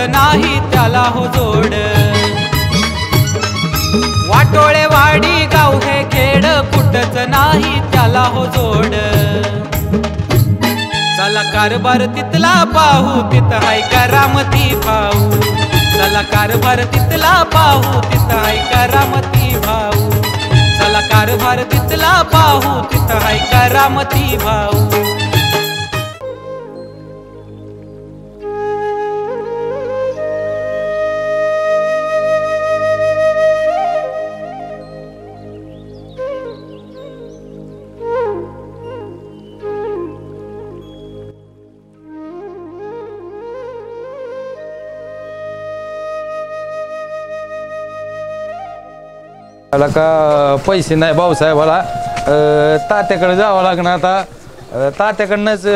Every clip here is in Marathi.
नाही त्याला हो जोड। वाटोळेवाडी गाव हे खेड कुठच नाही त्याला हो जोड। चला कारभार तिथला पाहू तिथं हाय करामती भाऊ। चला कारभार तिथला पाहू तिथं हाय करामती भाऊ। चला कारभार तिथला पाहू तिथं हाय करामती भाऊ। मला का पैसे नाही भाऊसाहेबाला तात्याकडे जावं लागणार आता। तात्याकडनंच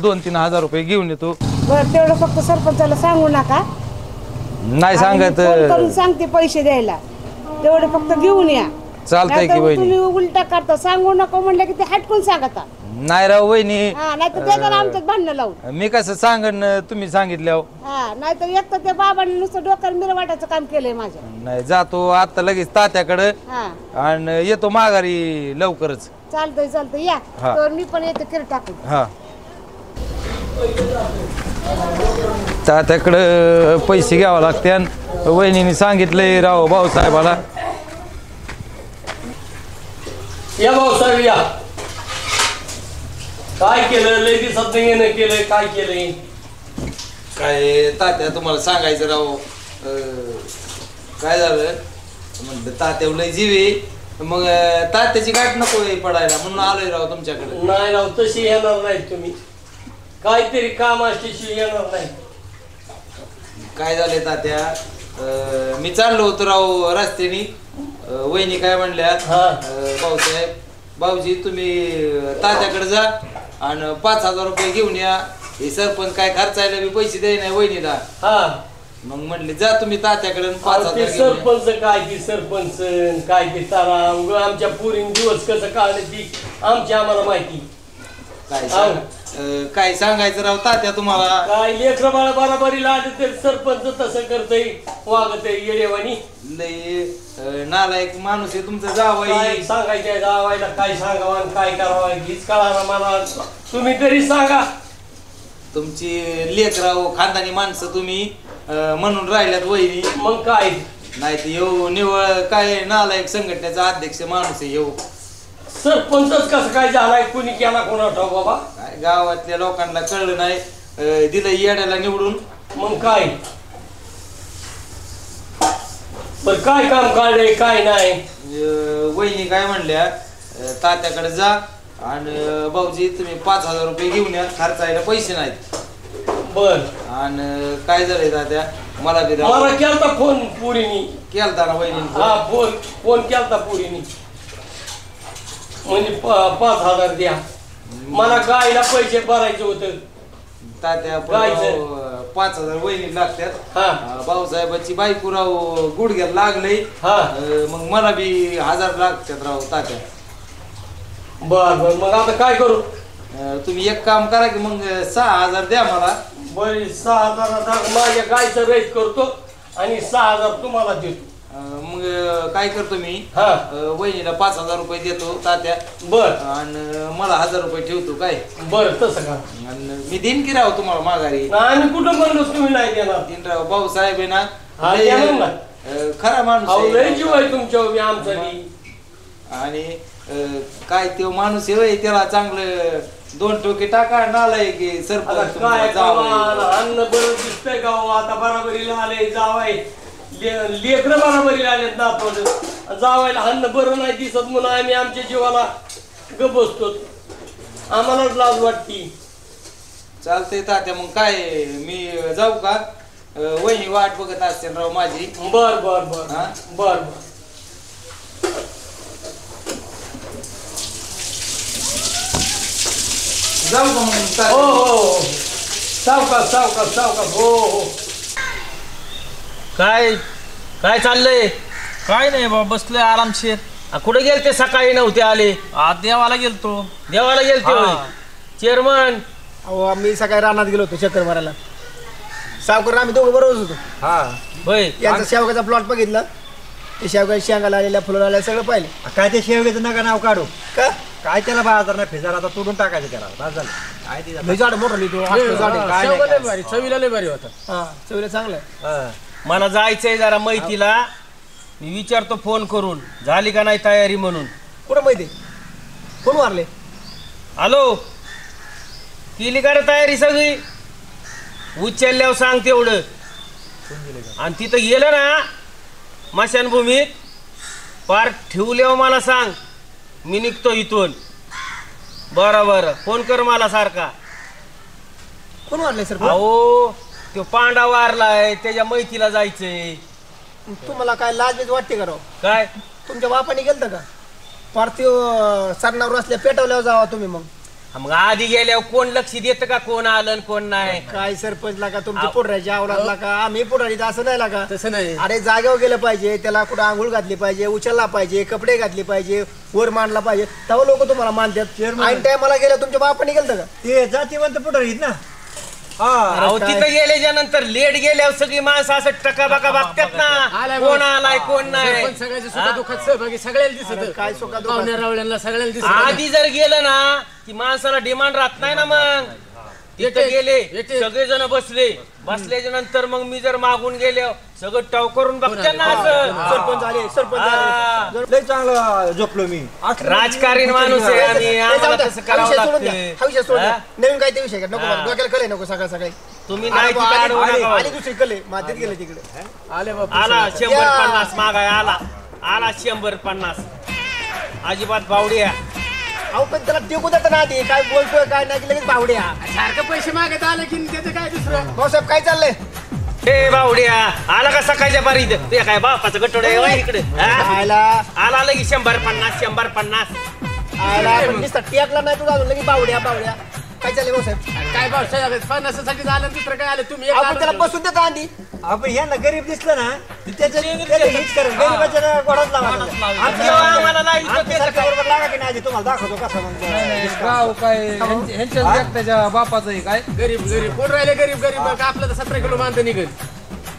2-3 हजार रुपये घेऊन येतो। बरं तेवढं फक्त सरपंचाला सांगू नका। नाही सांगत सांगते पैसे द्यायला तेवढे फक्त घेऊन या। चालतंय की वहिनी तुम्ही उलटा करता सांगू नको म्हणलं की ते हटकून सांगता। नाही राव वहिनी नाही तर त्याला आमच्यात भांडणं लावून मी कसं सांगन तुम्ही सांगितल्यावर। नाही तर एक तर त्या बाबांनी नुसतं डोक्याला मिर वाटायचं काम केलंय माझ्या। नाही जातो आता लगेच तात्याकडे आणि येतो माघारी लवकरच। चालतंय चालतंय या तर मी पण येते किर टाकून। हा तात्याकडे पैसे घ्यावं लागते। वहिनीने सांगितलंय राव भाऊसाहेबाला। या भाऊसाहेब या। काय केलं लय दिवसात येणं केलंय काय केलंय? काय तात्या तुम्हाला सांगायचं राव काय झालं म्हणलं तात्या लय जीवे मग तात्याची गाठ नको पडायला म्हणून आलोय राव तुमच्याकडे। नाही राव तशी येणार नाही तुम्ही काहीतरी काम असल्याशिवाय येणार नाही। काय झालंय तात्या मी चाललो होतो राव रस्त्याने वहिनी काय म्हणल्या भाऊसाहेब भाऊजी तुम्ही तात्याकडे जा आणि 5,000 रुपये घेऊन या। हे सरपंच काय खर्चायला बी पैसे द्याय नाही वहिनीला। मग म्हणले जा तुम्ही तात्याकडे 5,000। सरपंच काय ती सरपंच काय ते तारा आमच्या पुरीन दिवस कसं काढले ती आम्हाला माहिती। काय सांगायचं राव तात्या तुम्हाला? काय लेकरं बाळा बराबरीला आले ते सरपंच तसं करतय वागत येडेवानी। लय नालायक माणूस आहे तुमचा जावई। सांगायचं जावायला काय सांगावं काय करावं हीच कळा मला। तुम्ही तरी सांगा तुमची लेकराव खानदानी माणसं तुम्ही म्हणून राहिल्यात वहिनी। मग काय नाही तर येऊ निवळ काय नालायक संघटनेचा अध्यक्ष माणूस आहे येऊ। सरपंचच कसं काय झालाय कुणी केला कोणा ठाव बाबा? काय गावातल्या लोकांना कळलं नाही दिलं येड्याला निवडून। मग काय बर काय काम काढले काय नाही? वहिनी काय म्हणल्या तात्याकडे जा आणि भाऊजी तुम्ही 5,000 रुपये घेऊन या खर्चायला पैसे नाहीत। बर आणि काय झालंय तात्या मला केलता फोन पुरीनी केलता ना वहिनी? फोन केलता पुरीनी म्हणजे 5,000 द्या मला गायला पैसे भरायचे होते। तात्या 5,000 वहिनी लागतात। भाऊसाहेबाची बायको राव गुडघ्याला लागले मग मला बी 1,000 लागतात राव तात्या। बर बर मग आता काय करू? तुम्ही एक काम करा की मग 6,000 द्या मला। बरं 6,000 माझ्या गायचं रेट करतो आणि 6,000 तुम्हाला देतो। मग काय करतो मी वहिनीला 5,000 रुपये देतो तात्या। बर आणि मला 1,000 रुपये ठेवतो काय? बरं तसं का मी देईन की राव तुम्हाला माघारी। आणि कुठं म्हणलो तुम्ही नाही देणार? तीन राव भाऊसाहेब आहे ना खरा माणूस लय जीव आहे तुमच्या आमचा बी। आणि काय तो माणूस आहे त्याला चांगलं 2 टोके टाका नालाय की सरपंच काय अन्न बरं दिसतंय का आता बराबरीला आले जावाय लेकरं बराबरीला आले दाखवलं जावायला अन्न बरं नाही दिसत म्हणून आम्ही आमच्या जीवाला ग बसतो आम्हालाच लाज वाटती। चालतंय तात्या मग काय मी जाऊ का? वहिनी वाट बघत असते राव माझी। बर बर बर बर जाऊ का मग? हो सावकाश सावकाश सावकाश हो काय काय चाललंय? काय नाही बाबा बसलोय आरामशीर। कुठे गेलते सकाळी नव्हते आले? आज देवाला गेलतो। देवाला गेलते चेअरमन? अहो मी सकाळी रानात गेलो होतो चक्कर मारायला। सावकार आम्ही दोघं बरोबर होतो. हा होय यांचा शेवगाचा प्लॉट बघितला, ते शेवगाच्या शेंगाला आलेल्या फुलाला आलेल्या सगळं पाहिलं. काय ते शेवग्याचं नका नाव काढू. का काय त्याला बाजार नाही फिजार आता तोडून टाकायचं त्याला बस झालं. काय ते लय झाड मोठं लिहितो, झाड आहे. काय शेवगा लय भारी, चवीला लय भारी होता. हा चवीला चांगलं आहे. मला जायचंय जरा मैतीला. मी विचारतो फोन करून झाली का नाही तयारी म्हणून. कुठं माहिती कोण मारले? हॅलो केली का रे तयारी सगळी? उचलल्यावर सांग तेवढं. आणि तिथं गेलं ना मशानभूमीत पार ठेवल्यावर मला सांग, मी निघतो इथून. बरं फोन कर मला सारखा. कोण मारले सर? अहो तो पांडा वारलाय, त्याच्या मैतीला जायचंय. तुम्हाला काय लाज बीज वाटते का राव? काय तुमच्या बापाने गेलतं का? पार्थिव सरणावर असल्या पेटवल्यावर जावा तुम्ही. मग आधी गेल्यावर कोण लक्ष देतं का कोण आलं आणि कोण नाही? काय सरपंचला का तुमच्या पुढऱ्याच्या आवलादला का आम्ही पुढारी असं नाही का? तसं नाही. अरे जागेवर गेलं पाहिजे, त्याला कुठं आंघोळ घातली पाहिजे, उचलला पाहिजे, कपडे घातले पाहिजे, वर मांडला पाहिजे, तेव्हा लोक तुम्हाला मानतात. ऐन टायमाला गेलं तुमच्या बापाने गेलं का? ते जातीवंत पुढे आहेत ना. अहो तिथं गेल्याच्या नंतर लेट गेल्यावर सगळी माणसं असं टकाबका बघतात ना, कोण आलाय कोण नाही. सगळ्याच्या सुखा दुःखात सहभागी सगळ्याला दिसत. काय सुखा पाहुण्या रावळ्यांना सगळ्याला दिसत. आधी जर गेलं ना की माणसाला डिमांड राहत नाही ना. मग तिथं गेले सगळेजण बसल्याच्या नंतर मग मी जर मागून गेले सगळं टाव करून बघते ना. सरपंच आले, सरपंच आले. लय चांगलं झोपलो मी. राजकारण माणूस आहे आणि आम्हाला तसं करावं लागतं. नवीन काय ते विषय का नको, डोक्याला कळे नको सकाळ सकाळी. तुम्ही नाही तिथं अडवू नका. आली दुसरी कले मातीत गेले तिकडे. आले बाबा. आला 150 मागाय आला 150. अजिबात बावड्या. अहो पण त्याला टेकू देत ना आधी, काय बोलतोय काय नाही की लगेच बावड्या. सारखं पैसे मागत आले की त्याचं काय दुसरं. भाऊसाहेब काय चाललंय? हे बावड्या आला का सकाळच्या पारी? ते काय बापाचं गटोड आहे होय इकडे? आयला आला लगी 150. आयला पण नुसता टेकला नाही तुझा अजून लगेच बावड्या. काय चाललंय भाऊसाहेब? काय भाऊ 50साठी झालं दुसरं काय आलं तुम्ही? आपण त्याला बसून देता आधी. आपण ह्यांना गरीब दिसलं ना त्याच्या हीच करेल, गरीबाच्या गोडात आम्हाला नाही इथं ते बरोबर लागा की नाही आधी तुम्हाला दाखवतो कसं मग. गाव काय ह्यांच्या त्याच्या बापाचं आहे काय? गरीब कोण राहिले? गरीब आपलं तर 17 किलो मानतं निघेल.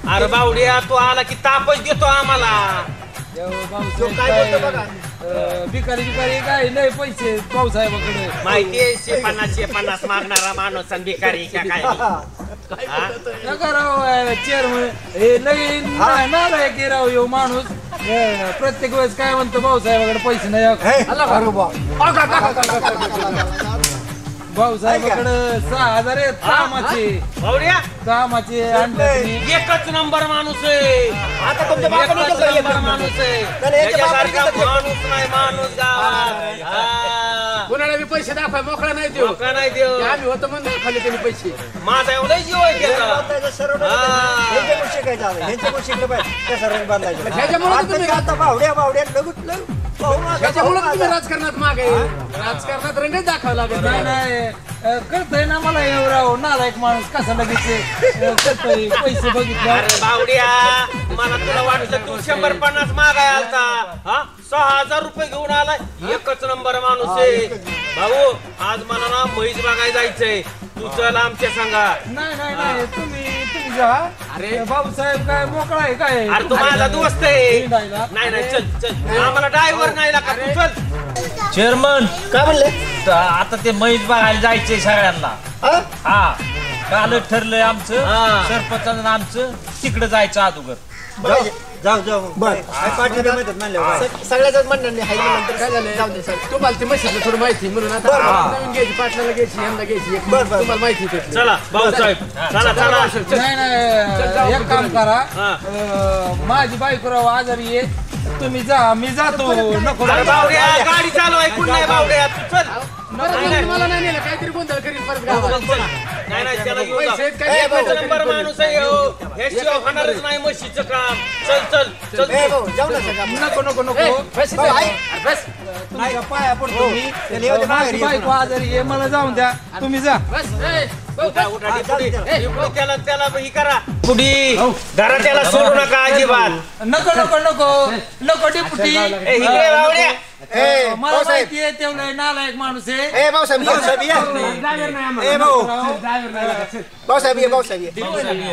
अरे बावड्या तू आला की तापच देतो आम्हाला. तो काय बोलतो बघा. भिकारी काय नाही पैसे भाऊसाहेबाकडे. माहितीये 50 मागणारा माणूस आणि भिकारी का काय? नका राव चेअरमन हे नवीन नालायक आहे राव ह्यो माणूस. प्रत्येक वेळेस काय म्हणतो भाऊसाहेबाकडे पैसे नाही. भाऊसाहेबाकडे 6000 आहेत कामाचे आणले. एकच नंबर माणूस आहे. आता तुमच्या बापाने एकच गेलं नंबर माणूस आहे. त्याच्यासारखा माणूस नाही माणूस गावात. कुणाला बी पैसे दाखवा मोकळा नाही देऊ. का नाही देऊ? आम्ही होतो म्हणून खाली त्यांनी पैसे. माझा एवढा जीव आहे त्याचा. त्याच्यामुळे तुम्ही राजकारणात मागे. राजकारणात रंगच दाखवावं लागेल. नाही कळतंय ना मला हे राव नालायक माणूस कसा लगेच करतोय पैसे बघितले. अरे बावड्या मला तुला वाटलं तू 150 मागाय आलता. 6000 रुपये घेऊन आलाय. एकच नंबर माणूस आहे भाऊ. आज मला ना म्हैस बघायला जायचंय. तू चल आमच्या संगा. नाही तुम्ही जा. अरे भाऊसाहेब काय मोकळा आहे काय? अरे तू माझा दोस्त आहे. नाही चल आम्हाला ड्रायव्हर नाही लागला. तू चल. चेअरमन काय म्हणले? आता ते म्हैस बघायला जायचंय सगळ्यांना. हा काल ठरलंय आमचं सरपंचाचं आमचं तिकडे जायचं अगोदर. जाऊ बरं. सगळ्याच म्हणणार नाही. काय झालं? तुम्हाला ते मशीन थोडं माहिती म्हणून आता नवीन घ्यायची, पाटलाला घ्यायची, यांना घ्यायची. तुम्हाला माहिती आहे. चला भाऊसाहेब चला. नाही एक काम करा. माझी बायको राव आजारी आहे. तुम्ही जा मी जातो. नको बावड्या गाडी चालू आहे. कुठं नाही बावड्या तू चल. मला नाही नेलं काहीतरी गोंधळ करीन परत गावात. नाही त्याला घेऊन जा. पैसे आहेत काय? एकच नंबर माणूस आहे हो. हे शिवाय होणारच नाही म्हशीचं काम. चल जाऊ ना सगळं. नको बस. तुमच्या पाया पडतो मी. माझी बायको आजारी आहे, मला जाऊन द्या, तुम्ही जा. त्याला ही करा पुढी घरा त्याला सोडू नका अजिबात. नको नको नको नको डेपुटी. इकडे रावड्या. मला माहिती आहे तेवढं नालायक माणूस आहे.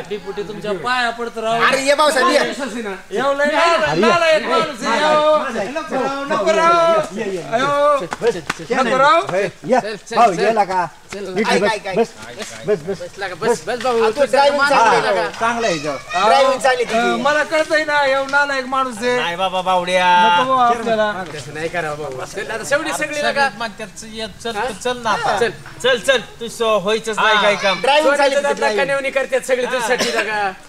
डेपुटी तुमच्या पाया पडतो राव. एवढं नालायक माणूस आहे. नको राव. नको राव. मला कळतंय ना एवढं नालायक माणूस आहे. नाही बाबा बावड्या. नको बाबा आपल्याला. शेवटी सगळी चल ना चल चल चल तू व्हायचंच नाही काय काम. करतात सगळे तुझ्यासाठी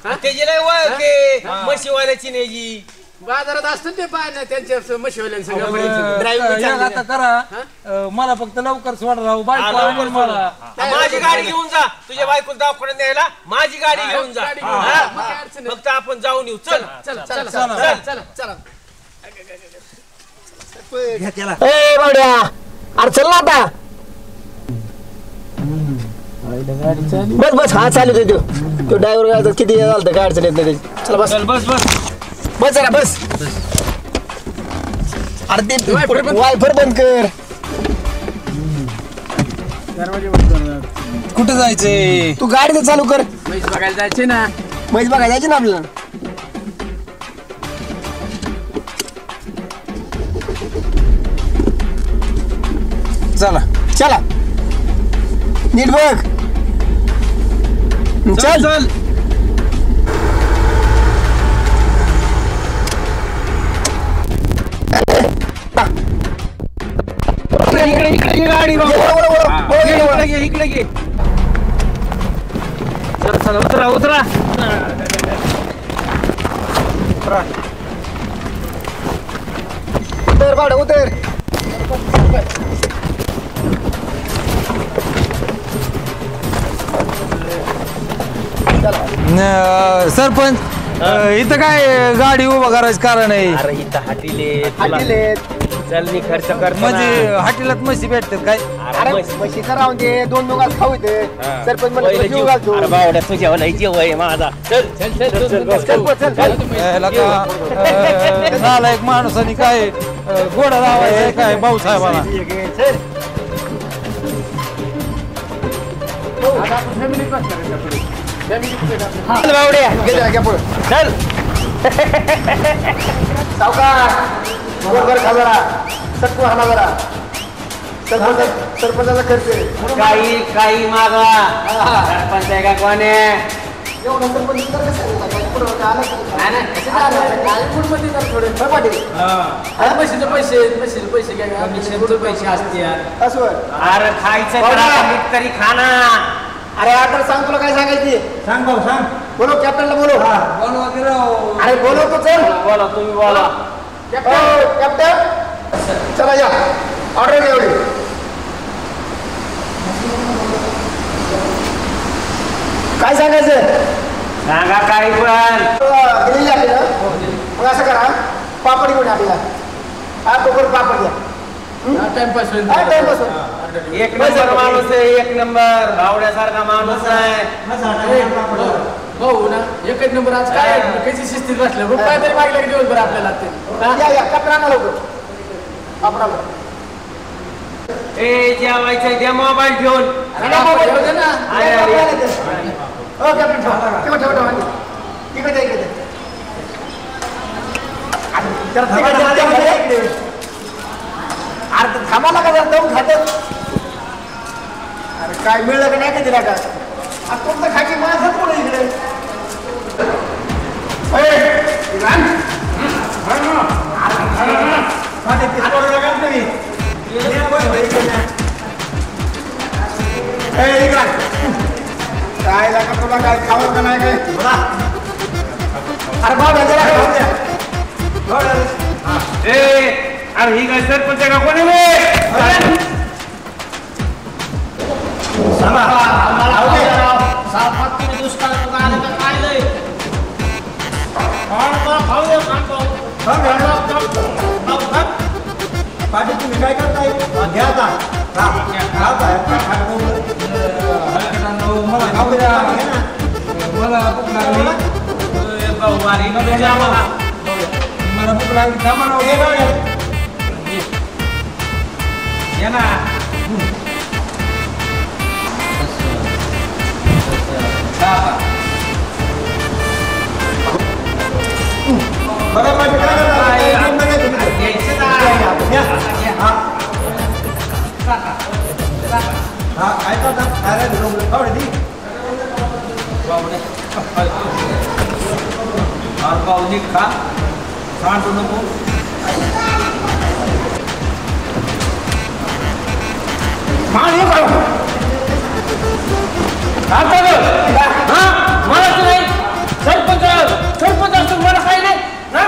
त्याची लय ओळख आहे म्हशीवाल्याची नेजी बाजारात असतं ते पाय ना त्यांच्या म्हशीवाल्यांसंग आता करा. मला फक्त लवकर सोडा राहू. बायको आणेल मला. माझी गाडी घेऊन जा. तुझ्या बायकोला दवाखान्यात न्यायला माझी गाडी घेऊन जा. फक्त आपण जाऊन येऊ. चल चल चल चल चल. अरे चल ना आता. बस बस हा चालू दे. तो ड्रायव्हर किती झालं काय अडचण येत नाही. चला बस बस बस बस जरा बस. अरे ते वायफर बंद कर. कुठे जायचंय? तू गाडी तर चालू कर. म्हैस बघायला जायचे ना. म्हैस बघायला जायची ना आपल्याला. चला चला नीट बघ. चल चल. गाडी इकडे घे. चल चल उतरा उतरा. उतर भाडं उतर. सरपंच इथं काय गाडी उभा करायचं कारण आहे? अरे इथं हाटीले हाटीले चल मी खर्च करतो म्हणजे हाटीलात म्हशी भेटतात काय? अरे म्हशीचं राहून दे. दोन दोघात खाऊ येते. सरपंच म्हणजे जीव घालतो. अरे बावड्या तुझ्या जीव आहे माझा. चल चल चल नालायक माणसाने काय घोडा लावायचं काय भाऊसाहेबाला? बावड्या चल सावकार गोबर खा जरा. सटकू हाना जरा. सरपंचाचा खर्च काही काही मागा सरपंच आहे का कोण आहे? म्हशीचे पैसे काय पैसे असते. अरे खायचं तरी खाना. अरे ऑर्डर सांग. तुला काय सांगायची? सांग भाऊ सांग. बोलो कॅप्टनला बोलो. अरे बोलो तो चल. बोला तुम्ही बोला. कॅप्टन चला या. ऑर्डर घ्या एवढी. काय सांगायचं? सांगा काही पण. दिलेली आपल्याला. मग असं करा पापड घेऊन आपल्याला. हा कोपर पापड घ्या. टाइमपास होईल. टाइमपास होईल. एक नंबर माणूस आहे. एक नंबर आवड्यासारखा माणूस आहे. भाऊ ना एकच नंबर. आज काय कशी शिस्तीत बसलं. रुपये तरी मागला की दिवसभर आपल्याला ते. या कपडा लवकर. आपला ए जेवायचं द्या मोबाईल ठेवून. मोबाईल होते ना. हो कॅप्टन ठेवा ठेवा ठेवा. इकडे इकडे. अरे थांबाला का जर दम खात. अरे काय मिळलं का नाही का दिला का? तुमचं खायची माणसं पुढे इकडे. काय लागा तुला काय खावं का नाही काय? अरे बाबा अरे ही काय सरपंच का कोणी पाटील घ्या आता मला भूक लागली मला भूक लागली थांबा या ना बरं माझे काय पाहुणे खा सांडू नको सरपंच असतो मला काही नाही ना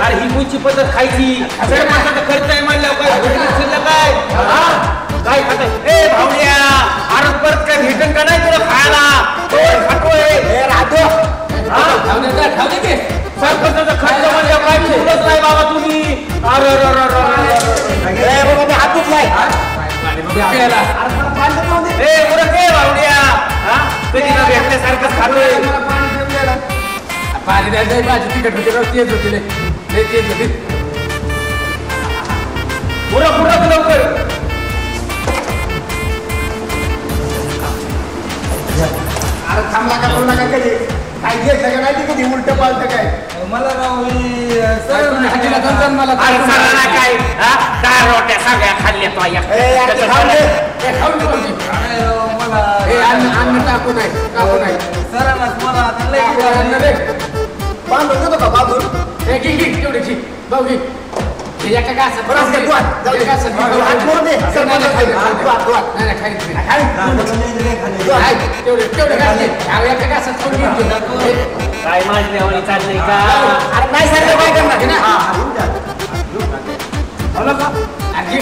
अरे ही कोणची पद्धत खायची सरपंचाचा खर्च आहे म्हणल्यावर काय काय खात ए भावड्या अरे परत काय भेटन का नाही तुला खायला खातोय खाऊ दे सरपंचाचा खर्च म्हणल्यावर काय बोलत नाही बाबा तुम्ही अरे हातच नाही भावड्या कधी ना भेटण्यासारखंच खातोय पाणी द्यायचं माझी तिकट होते तेच होते तेच होते पुरा लवकर अरे थांबला का बोलला का कधी काय घेतलं का नाही कधी उलट पालत काय मला राव मला काय काय रोट्या सगळ्या खाल्ल्या अन्न टाकू नाही सरांनाच मला आता बांधून देतो का बांधून तेवढे घे भाऊ घे एका गासात काय माझी आवडी चाललंय का अरे नाही सांगितलं काय करणार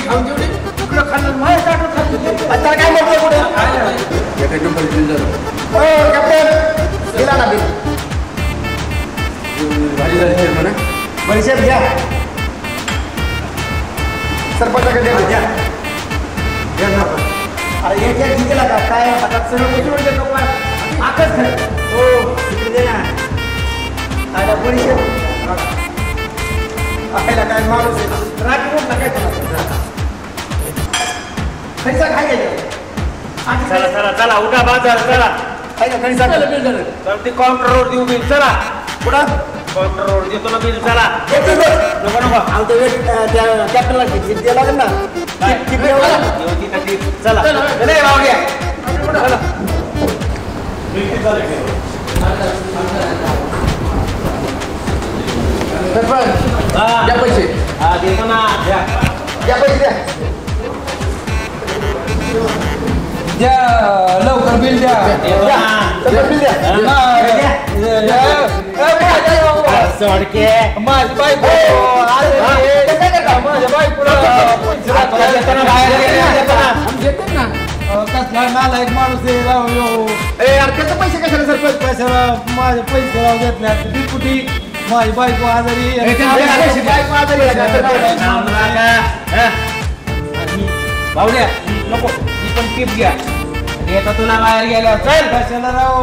खाऊन तेवढे तुला खाल्लं माझ्या टाकून खाल्लं आता काय म्हटलं कॅप्टन दिला ना बिल परिषद घ्या सरपंचाकडे द्या अरे एक जिंकला का काय हातात सगळं लोक आकच हो तिकडे दे ना आता परिषद आपल्याला काय माणूस आहे राजकोटला काय खैसा काय गेलं चला उठा बाजार चला खैसा तर ते काउंटरवर देऊ बिल चला कुठं काउंटरवर देतो ना बिल चला नको आमचं वेट त्या कॅप्टनला द्यावं लागेल ना चला द्या पैसे देतो ना द्या पैसे द्या लवकर बिल द्या बिल द्या सोडके माझी बायको माझ्या बायकोला कसला नालायक माणूस आहे राव यो त्याचे पैसे कशाला सरपंच पैशाला माझे पैसे राव घेतल्या डिपुटी माझी बायको आजारी बायको आजारी भावड्या नको ही पण टिप घ्या येता तुला बाहेर गेल्या चल कशाला राव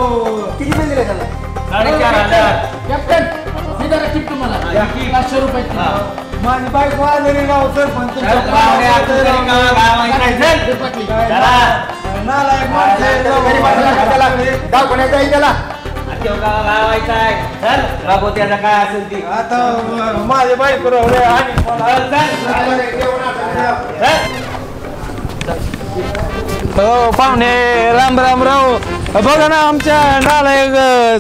किती पैसे दिले त्याला 4,500 कॅप्टन मी जरा टिप तुम्हाला 500 रुपये माझी बायको आजारी राव सरपंच नालायक दवाखान्यात जाईल त्याला त्याचा काय असेल ती आता माझे बायको राव रे आणि हो पाहुणे राम राम राव बघा ना आमच्या नालायक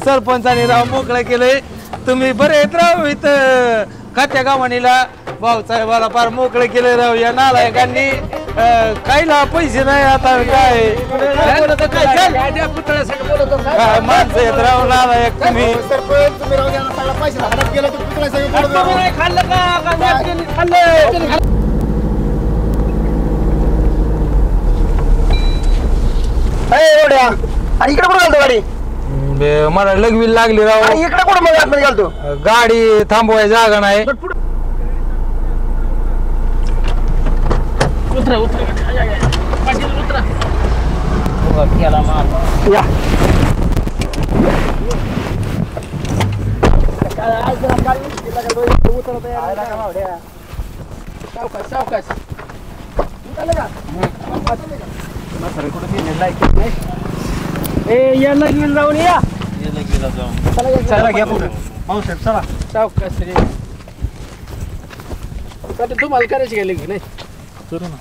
सरपंचाने राव मोकळं केलंय तुम्ही बरे आहेत राव इथं खात्या गावानीला भाऊसाहेबाला फार मोकळं केलं राव या नालायकांनी काहीला पैसे नाही आता काय माणसं येत राव नालायक तुम्ही खाल्लं का एवढ्या आणि इकडे कुठं घालतो गाडी मला लगवी लागली राव. इकडे कुठं मग आतमध्ये घालतो गाडी थांबवाय जागा नाही. उतरा उतरा पाटील उतरा. केला मार या सावकाश याला घेऊन जाऊन या. चला घ्या पुढे पाऊस चला सावकाश रे. तुम्हाला करायची गेले की नाही करू ना.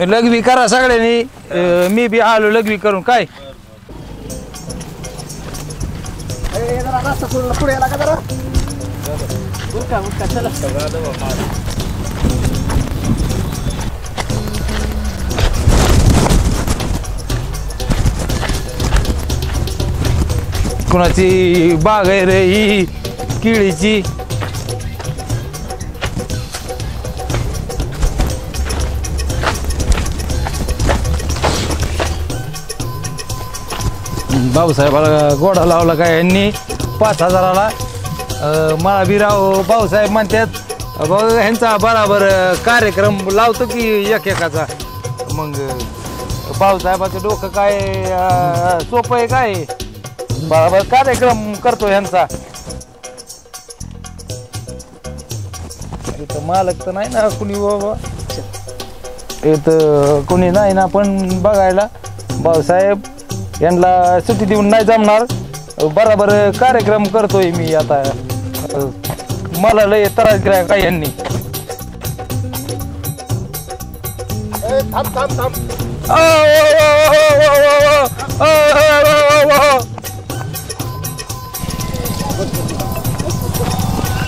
लगवी करा सगळ्यांनी. मी बी आलो लगवी करून. काय पुढे याला का जरा उरका चला. कुणाची बाग आहे रे ही केळीची. भाऊसाहेबाला गोडा लावला काय यांनी 5,000ला. मला बी राव भाऊसाहेब म्हणतात बघ ह्यांचा बराबर कार्यक्रम लावतो की एकेकाचा. मग भाऊसाहेबाचं डोकं काय सोपं आहे काय. बराबर कार्यक्रम करतो ह्यांचा. इथं मालक तर नाही ना कुणी बाबा. इथं कुणी नाही ना पण बघायला. भाऊसाहेब यांना सुट्टी देऊन नाही जमणार. बराबर कार्यक्रम करतोय मी आता. मला लय त्रास दिलाय काय यांनी. थांब थांब थांब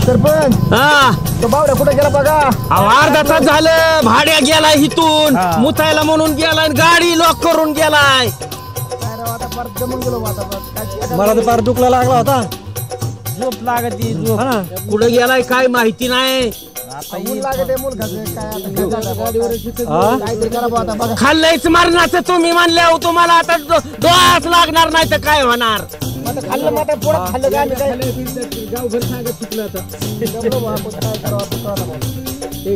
सरपंच. हा तो बावड्या कुठे गेला बघा. अर्धा तास झालं. भाड्या गेलाय इथून मुतायला म्हणून गेलाय. गाडी लॉक करून गेलाय. मला तर फार दुखला लागला होता. झोप लागती झोप. कुठे गेलाय काय माहिती नाही. खाल्लंयच मारण्याचं तुम्ही म्हणल्या तुम्हाला आता डोळाच लागणार नाही तर काय होणार. खाल्लं माता पोळात खाल्लं काय गावभर सांगत चुकलं आता.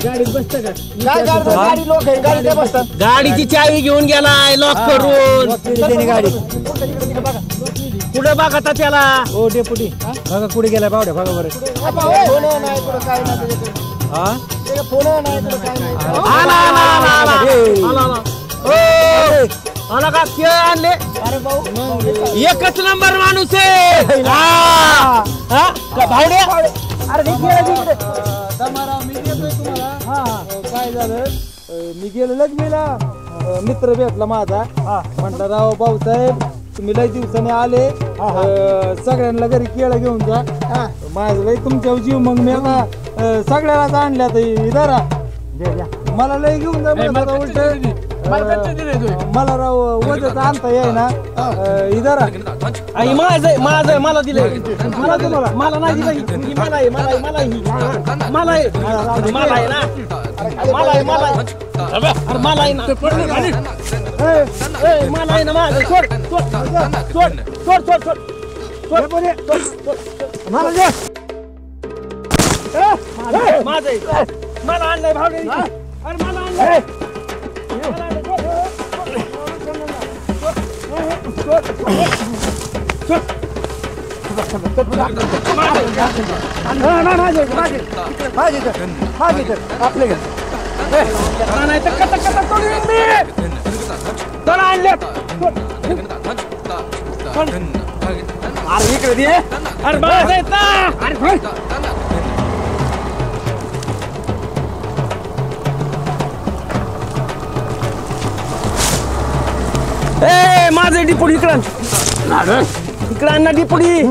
गाडीत बसतं का काय गाडी लोक आहे गाडी ते बसतात. गाडीची चावी घेऊन गेलाय लॉक करून. गाडी कुठे बघा त्याला. ओ डेपुटी बघा कुठे गेलाय बावड्या बघा बरं. फोन नाही कुठं काय नाही. फोन नाही कुठं काय नाही. आला का खेळ आणले. अरे भाऊ एकच नंबर माणूस आहे. भावड्या अरे मी देतोय तुम्हाला. काय झालं मी गेलो लग्नीला. मित्र भेटला माझा. म्हटलं राव भाऊसाहेब तुम्ही लय दिवसाने आले. सगळ्यांना घरी केळं घेऊन जा. माझं बाई तुमच्या जीव. मग मी आता सगळ्यालाच आणल्या जरा. मला लय घेऊन जा. उलट मला राव वजन आणता येई ना. इधरा माझं माझं मला दिलंय. मला तुम्हाला मला नाही दिलं. मला आहे मला आहे मला आहे मला आहे मला आहे ना. मला आहे मला आहे. अरे मला आहे ना. मला आहे ना. माझं सोड सोड सोड सोड सोड सोड मला दे. माझं आहे. मला आणलंय भावडे. अरे मला आणलंय. अरे इकडे दे. अरे माझं आहेत ना. ए माझं डिपुडी इकडं इकडं आणा डिपुडी.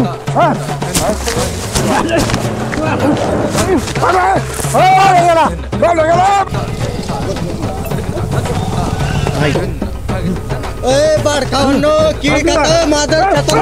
बाडकावनो किडी खात मादर खातो.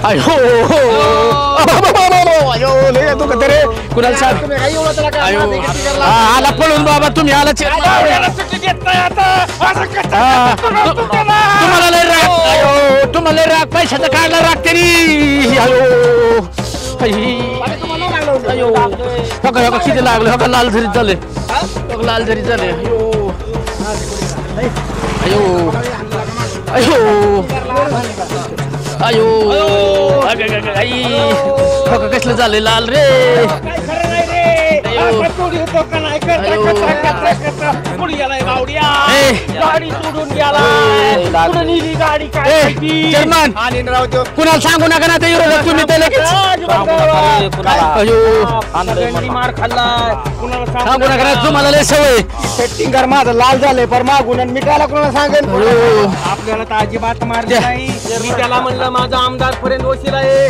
अयो अयो लय तू का रे कुणाला सांग अयो आला पळून बाबा तुम्ही आला तुम्हाला लय राग अयो तुम्हाला लय राग पैशाचा काढला राग तरी अयो अयो हो किती लागलं हो का लाल झरी झाले लाल झरी झाले अयो अयो अयो अयो आई हो कसलं झाले लाल रे कुणाला सांगू नका ना ते तुम्ही मार खाल्ला सांगू नका ना तुम्हाला लय सवय सेटिंग माझं लाल झालंय पर मागून आणि मी कायला कोणाला सांगेन आपल्याला तर अजिबात मारले नाही मी त्याला म्हणलं माझा आमदार पर्यंत वशील आहे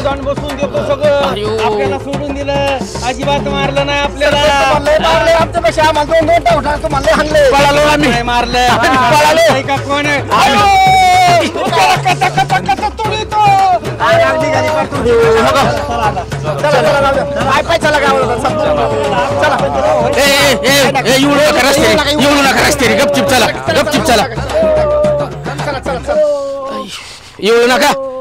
जाऊन बसून देतो सगळं आपल्याला सोडून दिलं अजिबात मारलं नाही आपल्याला आमच्या पेक्षा आम्हाला दोन टावठा तुम्हाला हाणले पळालो आम्ही मारलं पळालो का कोण येऊ नका रस्ते रे गपचिप चला येऊ नका